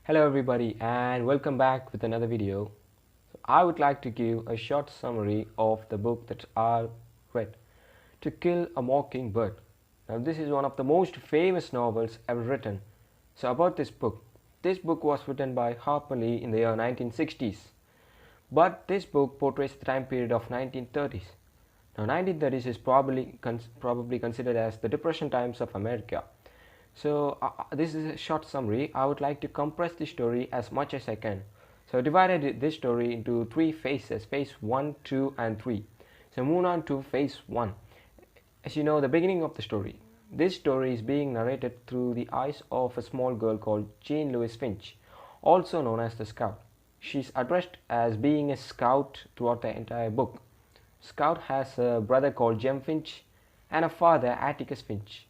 Hello everybody and welcome back with another video. I would like to give a short summary of the book that I read, To Kill a Mockingbird. Now this is one of the most famous novels ever written. So about this book was written by Harper Lee in the year 1960s. But this book portrays the time period of 1930s. Now 1930s is probably considered as the Depression times of America. So this is a short summary. I would like to compress the story as much as I can. So I divided this story into three phases, phase 1, 2 and 3. So move on to phase 1. As you know, the beginning of the story. This story is being narrated through the eyes of a small girl called Jean Louise Finch, also known as the Scout. She's addressed as being a scout throughout the entire book. Scout has a brother called Jem Finch and a father, Atticus Finch.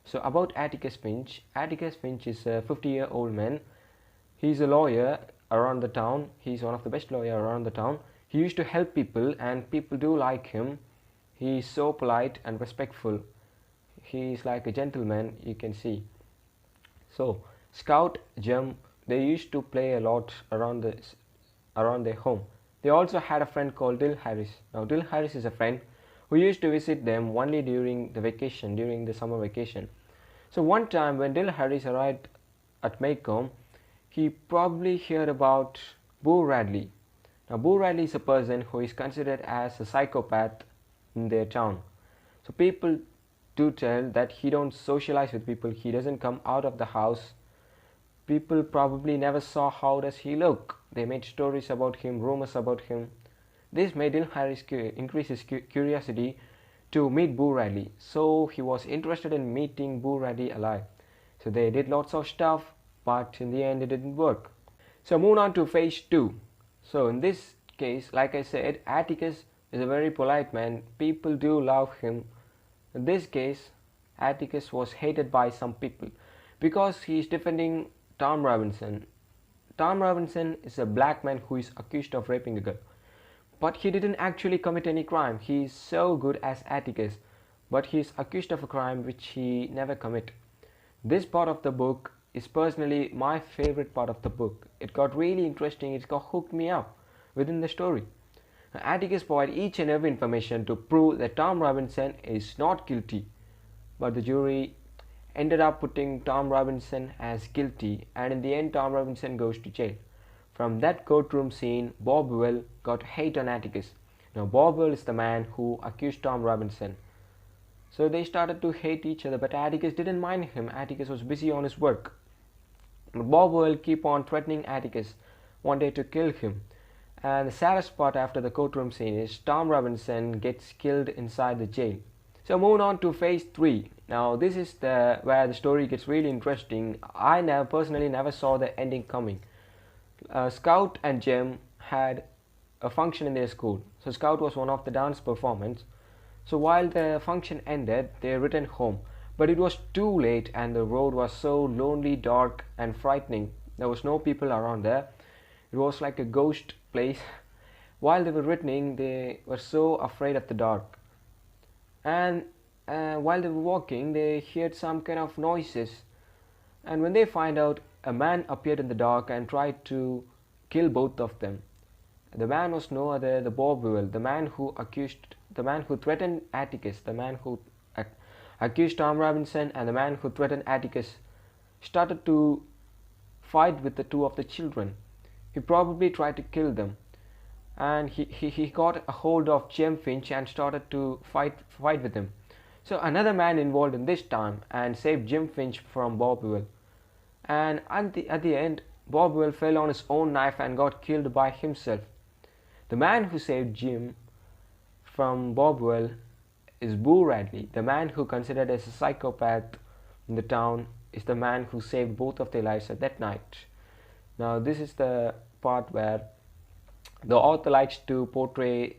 So about Atticus Finch is a 50-year-old man. He's a lawyer around the town. He's one of the best lawyers around the town. He used to help people and people do like him. He's so polite and respectful. He's like a gentleman, you can see. So Scout, Jem, they used to play a lot around their home. They also had a friend called Dill Harris. Now Dill Harris is a friend who used to visit them only during the summer vacation. So one time when Dill Harris arrived at Maycomb, he probably heard about Boo Radley. Now Boo Radley is a person who is considered as a psychopath in their town. So people do tell that he don't socialize with people, he doesn't come out of the house. People probably never saw how does he look. They made stories about him, rumors about him. This made Dill Harris increase his curiosity to meet Boo Radley. So he was interested in meeting Boo Radley alive. So they did lots of stuff, but in the end it didn't work. So move on to phase 2. So in this case, like I said, Atticus is a very polite man. People do love him. In this case, Atticus was hated by some people because he is defending Tom Robinson. Tom Robinson is a black man who is accused of raping a girl. But he didn't actually commit any crime. He is so good as Atticus, but he is accused of a crime which he never commit. This part of the book is personally my favorite part of the book. It got really interesting. It got hooked me up within the story. Atticus provided each and every information to prove that Tom Robinson is not guilty, but the jury ended up putting Tom Robinson as guilty, and in the end Tom Robinson goes to jail. From that courtroom scene, Bob Will got hate on Atticus. Now Bob Will is the man who accused Tom Robinson. So they started to hate each other, but Atticus didn't mind him. Atticus was busy on his work. But Bob Will keep on threatening Atticus, wanted to kill him. And the saddest part after the courtroom scene is Tom Robinson gets killed inside the jail. So moving on to phase 3. Now this is where the story gets really interesting. I personally never saw the ending coming. Scout and Jem had a function in their school. So Scout was one of the dance performance. So while the function ended, they returned home. But it was too late and the road was so lonely, dark and frightening. There was no people around there. It was like a ghost place. While they were returning, they were so afraid of the dark. And while they were walking, they heard some kind of noises. And when they find out, a man appeared in the dark and tried to kill both of them. The man was no other than Bob Will, the man who threatened Atticus, the man who accused Tom Robinson, and the man who threatened Atticus started to fight with the two of the children. He probably tried to kill them, and he got a hold of Jem Finch and started to fight with him. So another man involved in this time and saved Jem Finch from Bob Will. And at the end, Bob Will fell on his own knife and got killed by himself. The man who saved Jim from Bob Will is Boo Radley. The man who considered as a psychopath in the town is the man who saved both of their lives at that night. Now this is the part where the author likes to portray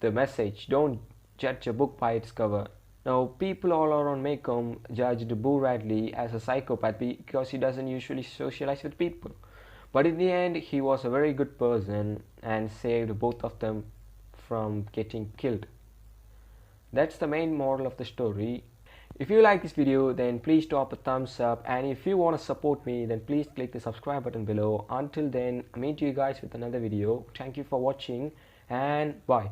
the message: don't judge a book by its cover. Now people all around Maycomb judged Boo Radley as a psychopath because he doesn't usually socialize with people. But in the end, he was a very good person and saved both of them from getting killed. That's the main moral of the story. If you like this video, then please drop a thumbs up, and if you want to support me, then please click the subscribe button below. Until then, I meet you guys with another video. Thank you for watching, and bye.